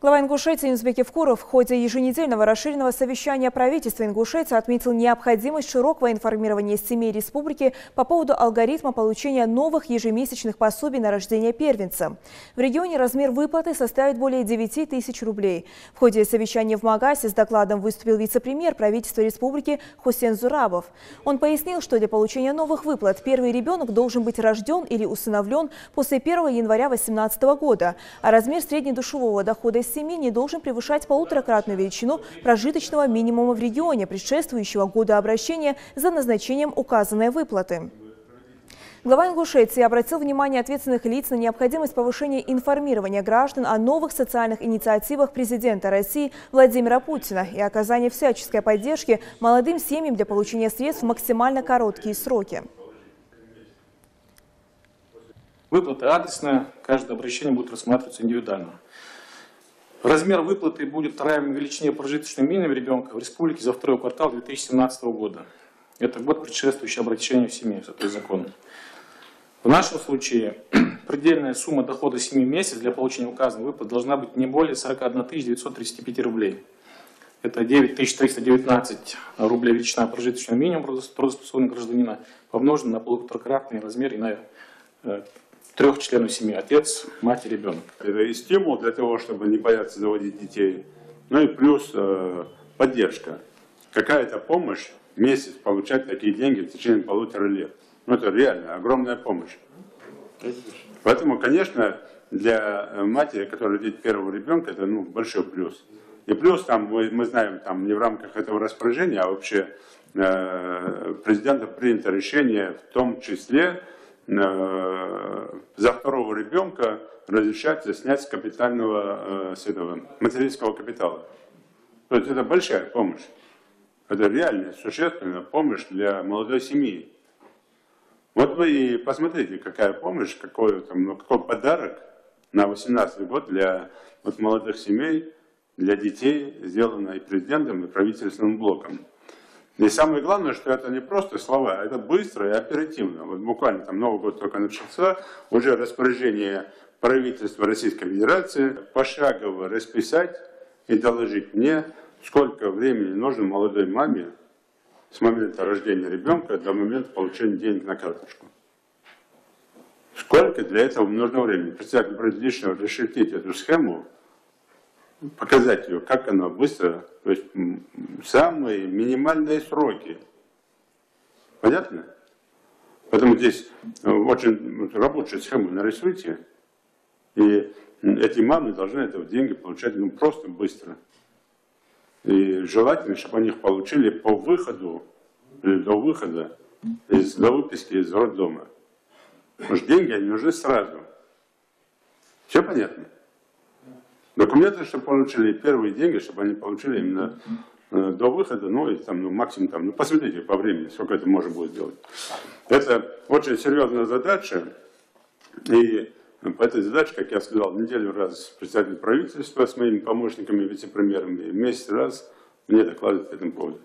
Глава Ингушетии Юнусбек Евкуров в ходе еженедельного расширенного совещания правительства Ингушетии отметил необходимость широкого информирования семей республики по поводу алгоритма получения новых ежемесячных пособий на рождение первенца. В регионе размер выплаты составит более 9 тысяч рублей. В ходе совещания в Магасе с докладом выступил вице-премьер правительства республики Хусен Зурабов. Он пояснил, что для получения новых выплат первый ребенок должен быть рожден или усыновлен после 1 января 2018 года, а размер среднедушевого дохода семьи не должен превышать полуторакратную величину прожиточного минимума в регионе, предшествующего года обращения за назначением указанной выплаты. Глава Ингушетии обратил внимание ответственных лиц на необходимость повышения информирования граждан о новых социальных инициативах президента России Владимира Путина и оказания всяческой поддержки молодым семьям для получения средств в максимально короткие сроки. Выплата адресная, каждое обращение будет рассматриваться индивидуально. Размер выплаты будет равен величине прожиточного минимума ребенка в республике за второй квартал 2017 года. Это год, предшествующий обращению в семью, то есть закон. В нашем случае предельная сумма дохода семьи в месяц для получения указанной выплаты должна быть не более 41 935 рублей. Это 9319 рублей величина прожиточного минимума трудоспособного гражданина, помноженное на полуторакратный размер и на 3 членов семьи: отец, мать и ребенок. Это и стимул для того, чтобы не бояться заводить детей. Ну и плюс поддержка. Какая-то помощь в месяц получать такие деньги в течение 1,5 лет. Ну это реально огромная помощь. Поэтому, конечно, для матери, которая родит первого ребенка, это большой плюс. И плюс там мы знаем, там не в рамках этого распоряжения, а вообще президентом принято решение, в том числе за второго ребенка разрешать снять с капитального материнского капитала. То есть это большая помощь. Это реальная, существенная помощь для молодой семьи. Вот вы и посмотрите, какая помощь, какой подарок на 2018 год для молодых семей, для детей сделано и президентом, и правительственным блоком. И самое главное, что это не просто слова, это быстро и оперативно. Вот буквально там Новый год только начался, уже распоряжение правительства Российской Федерации пошагово расписать и доложить мне, сколько времени нужно молодой маме с момента рождения ребенка до момента получения денег на карточку. Сколько для этого нужно времени? Представьте, лично расширить эту схему, показать ее, как она быстро, то есть самые минимальные сроки. Понятно? Поэтому здесь очень рабочую схему нарисуйте, и эти мамы должны это деньги получать просто быстро. И желательно, чтобы они их получили по выходу, или до выхода, до выписки из роддома. Потому что деньги они нужны сразу. Все понятно? Документы, чтобы получили первые деньги, чтобы они получили именно до выхода, максимум посмотрите по времени, сколько это можно будет сделать. Это очень серьезная задача, и по этой задаче, как я сказал, неделю раз председатель правительства с моими помощниками, вице-премьерами, месяц раз мне докладывают по этому поводу.